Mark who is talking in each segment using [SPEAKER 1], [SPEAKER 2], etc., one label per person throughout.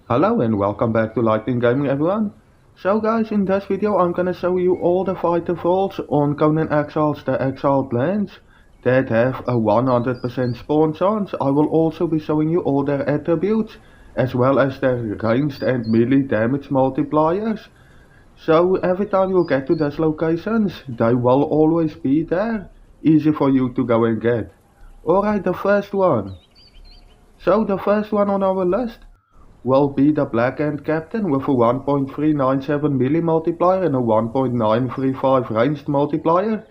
[SPEAKER 1] Hello and welcome back to Lightning Gaming everyone. So guys, in this video I'm gonna show you all the fighter thralls on Conan Exiles, the exiled lands that have a 100% spawn chance. I will also be showing you all their attributes as well as their ranged and melee damage multipliers. So every time you get to these locations, they will always be there, easy for you to go and get. Alright, the first one. So the first one on our list will be the Blackhand Captain with a 1.397 melee multiplier and a 1.935 ranged multiplier.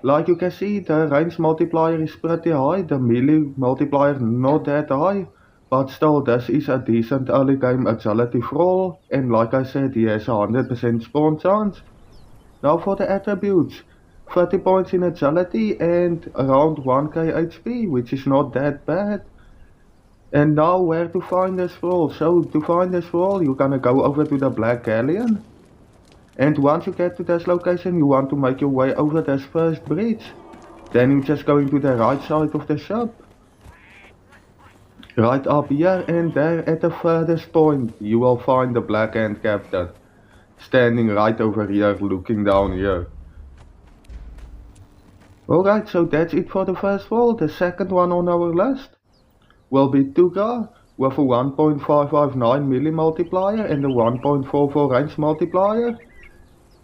[SPEAKER 1] Like you can see, the ranged multiplier is pretty high, the melee multiplier not that high, but still this is a decent early game agility thrall, and like I said, he has a 100% spawn chance. Now for the attributes, 30 points in agility and around 1k HP, which is not that bad. And now where to find this thrall? So to find this thrall you're gonna go over to the Black Galleon. And once you get to this location you want to make your way over this first bridge. Then you're just going to the right side of the ship. Right up here, and there at the furthest point you will find the Blackhand Captain. Standing right over here looking down here. Alright, so that's it for the first thrall. The second one on our list will be Tuga with a 1.559 melee multiplier and a 1.44 range multiplier.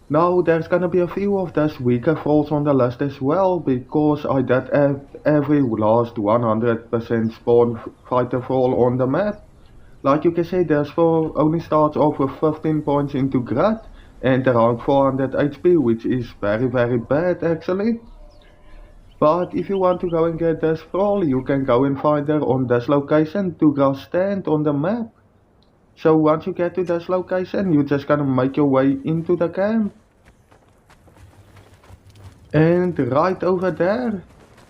[SPEAKER 1] Now there's gonna be a few of those weaker thralls on the list as well, because I did every last 100% spawn fighter thrall on the map. Like you can see, this thrall only starts off with 15 points into grit and around 400 HP, which is very bad actually. But if you want to go and get this thrall, you can go and find her on this location, Tuga's stand on the map. So once you get to this location, you're just gonna make your way into the camp. And right over there,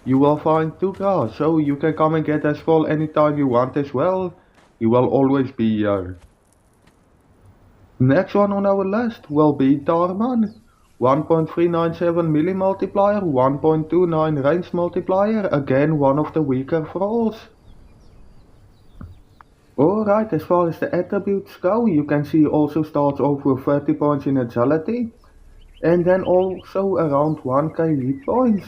[SPEAKER 1] you will find Tuga, so you can come and get this thrall anytime you want as well. He will always be here. Next one on our list will be Daran. 1.397 melee multiplier, 1.29 range multiplier, again one of the weaker thralls. Alright, as far as the attributes go, you can see also starts off with 30 points in agility, and then also around 1k hit points,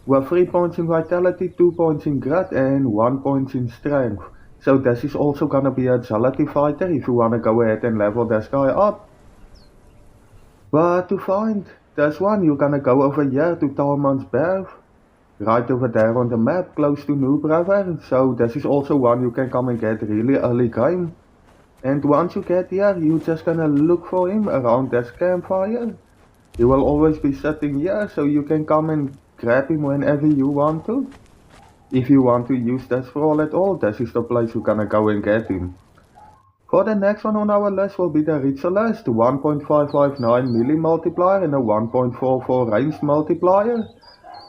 [SPEAKER 1] with 3 points in vitality, 2 points in grit and 1 point in strength. So this is also gonna be an agility fighter if you wanna go ahead and level this guy up. But to find this one, you're gonna go over here to Talman's Berth, right over there on the map, close to Noob River. So this is also one you can come and get really early game. And once you get here, you're just gonna look for him around this campfire. He will always be sitting here, so you can come and grab him whenever you want to. If you want to use this thrall at all, this is the place you're gonna go and get him. For the next one on our list will be the Ritualist, 1.559 melee multiplier and a 1.44 range multiplier.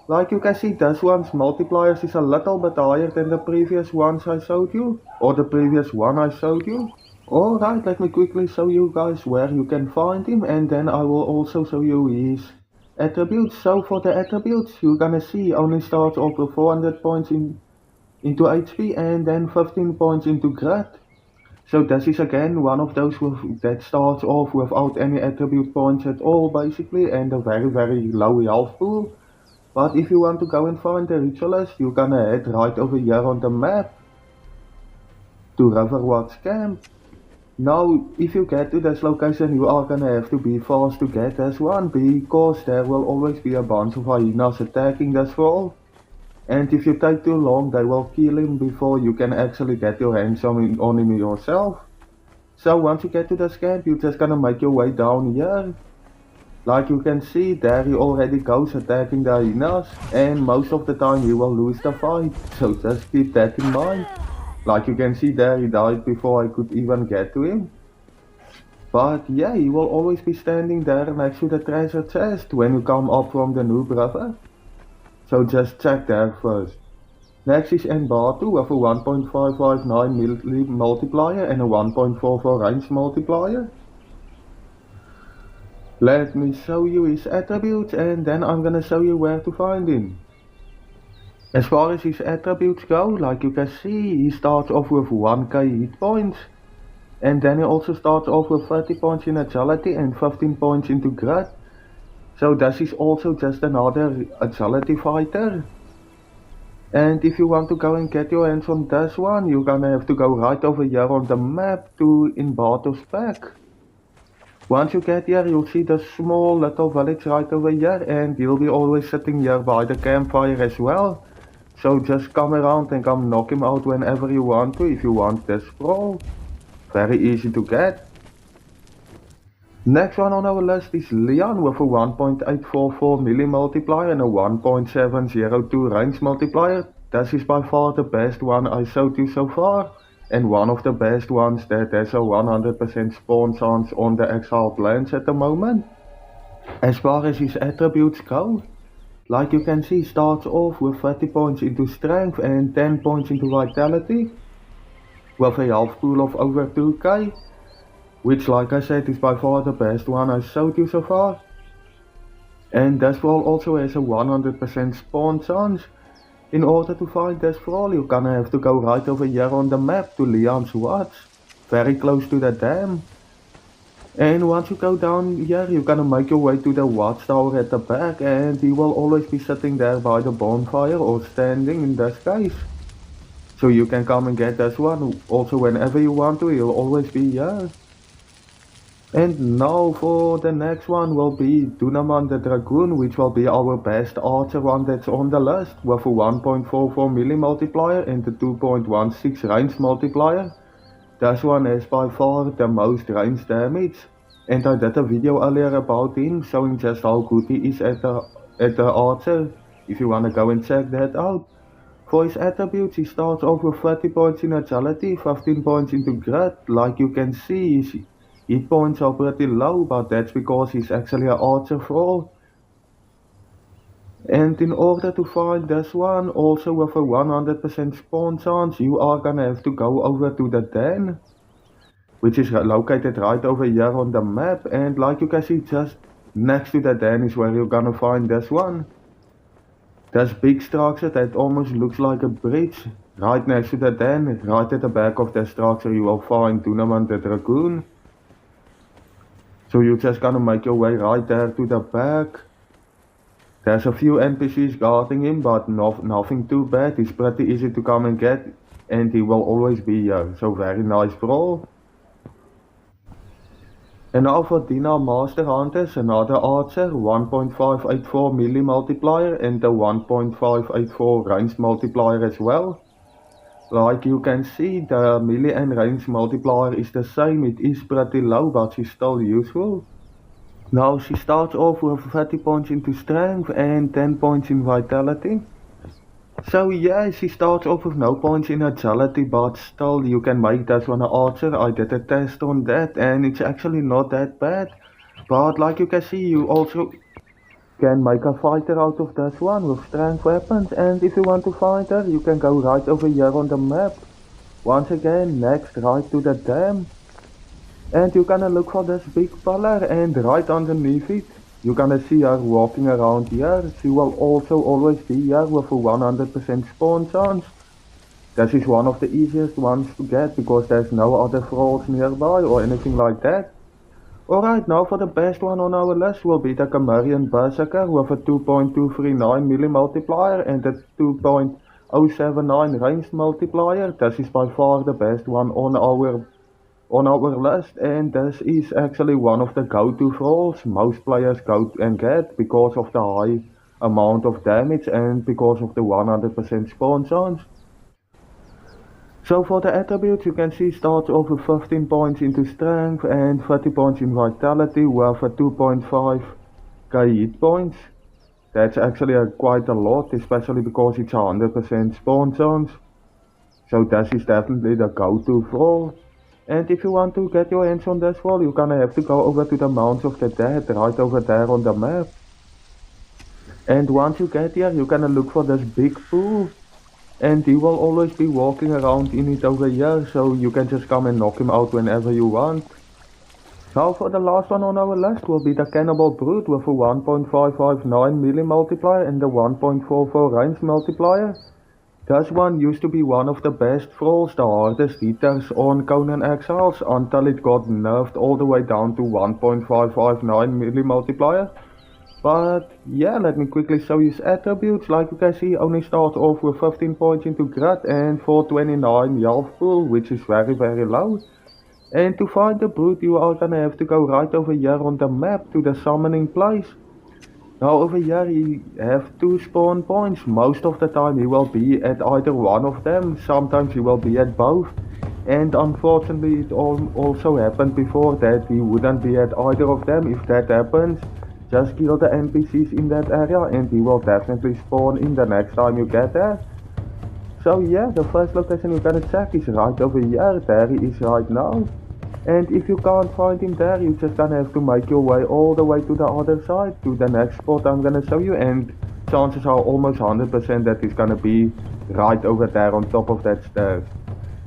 [SPEAKER 1] Like you can see, this one's multipliers is a little bit higher than the previous ones I showed you, or the previous one I showed you. Alright, let me quickly show you guys where you can find him, and then I will also show you his attributes. So for the attributes, you're gonna see only starts off with 400 points into HP and then 15 points into grit. So this is again one of those that starts off without any attribute points at all basically, and a very low health pool. But if you want to go and find the Ritualist, you're gonna head right over here on the map to Riverwatch Camp. Now if you get to this location, you are gonna have to be fast to get this one, because there will always be a bunch of hyenas attacking this thrall. And if you take too long, they will kill him before you can actually get your hands on him yourself. So once you get to this camp, you're just gonna make your way down here. Like you can see, there he already goes attacking the hyenas, and most of the time you will lose the fight, so just keep that in mind. Like you can see there, he died before I could even get to him. But yeah, he will always be standing there next to the treasure chest when you come up from the Noob River. So just check there first. Next is Andu with a 1.559 melee multiplier and a 1.44 range multiplier. Let me show you his attributes and then I'm gonna show you where to find him. As far as his attributes go, like you can see, he starts off with 1k hit points. And then he also starts off with 30 points in agility and 15 points into grit. So this is also just another agility fighter. And if you want to go and get your hands on this one, you're gonna have to go right over here on the map to Imbarto's pack. Once you get here, you'll see the small little village right over here, and you'll be always sitting here by the campfire as well. So just come around and come knock him out whenever you want to, if you want this brawl. Very easy to get. Next one on our list is Leon with a 1.844 melee multiplier and a 1.702 range multiplier. This is by far the best one I showed you so far, and one of the best ones that has a 100% spawn chance on the exiled lands at the moment. As far as his attributes go, like you can see, starts off with 30 points into strength and 10 points into vitality, with a health pool of over 2k, which like I said is by far the best one I showed you so far. And this brawl also has a 100% spawn chance. In order to find this brawl, you're gonna have to go right over here on the map to Leon's Watch, very close to the dam. And once you go down here, you're gonna make your way to the watchtower at the back, and he will always be sitting there by the bonfire, or standing in this case. So you can come and get this one also whenever you want to, he'll always be here. And now for the next one will be Dunamon the Dragoon, which will be our best archer one that's on the list, with a 1.44 melee multiplier and a 2.16 range multiplier. This one has by far the most range damage, and I did a video earlier about him showing just how good he is at the archer, if you wanna go and check that out. For his attributes, he starts off with 30 points in agility, 15 points into grit. Like you can see, his hit points are pretty low, but that's because he's actually an archer thrall. And in order to find this one, also with a 100% spawn chance, you are gonna have to go over to the den, which is located right over here on the map. And like you can see, just next to the den is where you're gonna find this one. This big structure that almost looks like a bridge, right next to the den. Right at the back of the structure you will find Dunamon the Dragoon. So you're just gonna make your way right there to the back. There's a few NPCs guarding him, but nothing too bad. He's pretty easy to come and get, and he will always be here. So very nice brawl. And now for Dina Master Hunters, another archer, 1.584 melee multiplier and a 1.584 range multiplier as well. Like you can see, the melee and range multiplier is the same. It is pretty low, but she's still useful. Now she starts off with 30 points into strength and 10 points in vitality. So yeah, she starts off with no points in agility, but still you can make this one an archer. I did a test on that and it's actually not that bad. But like you can see, you also can make a fighter out of this one with strength weapons. And if you want to find her, you can go right over here on the map. Once again, next right to the dam. And you're gonna look for this big pillar, and right underneath it, you're gonna see her walking around here. She will also always be here with a 100% spawn chance. This is one of the easiest ones to get because there's no other thralls nearby or anything like that. Alright, now for the best one on our list will be the Camaran Berserker with a 2.239 melee multiplier and a 2.079 range multiplier. This is by far the best one on our list, and this is actually one of the go-to thralls most players go and get because of the high amount of damage and because of the 100% spawn chance. So for the attributes, you can see starts off with 15 points into strength and 30 points in vitality with a 2.5k hit points. That's actually quite a lot, especially because it's 100% spawn chance. So this is definitely the go-to thrall. And if you want to get your hands on this thrall, you're gonna have to go over to the Mounds of the Dead, right over there on the map. And once you get here, you're gonna look for this big pool. And he will always be walking around in it over here, so you can just come and knock him out whenever you want. Now for the last one on our list will be the Cannibal Brute with a 1.559 melee multiplier and a 1.44 range multiplier. This one used to be one of the best thralls, the hardest hitters on Conan Exiles until it got nerfed all the way down to 1.559 milli multiplier. But yeah, let me quickly show you his attributes. Like you can see, only starts off with 15 points into grit and 429 health pool, which is very low. And to find the brute, you are gonna have to go right over here on the map to the summoning place. Now over here he have two spawn points. Most of the time he will be at either one of them, sometimes he will be at both. And unfortunately it also happened before that he wouldn't be at either of them. If that happens, just kill the NPCs in that area and he will definitely spawn in the next time you get there. So yeah, the first location you're gonna check is right over here. There he is right now. And if you can't find him there, you're just gonna have to make your way all the way to the other side, to the next spot I'm gonna show you, and chances are almost 100% that he's gonna be right over there on top of that stairs.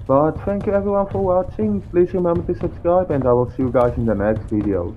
[SPEAKER 1] But thank you everyone for watching, please remember to subscribe and I will see you guys in the next video.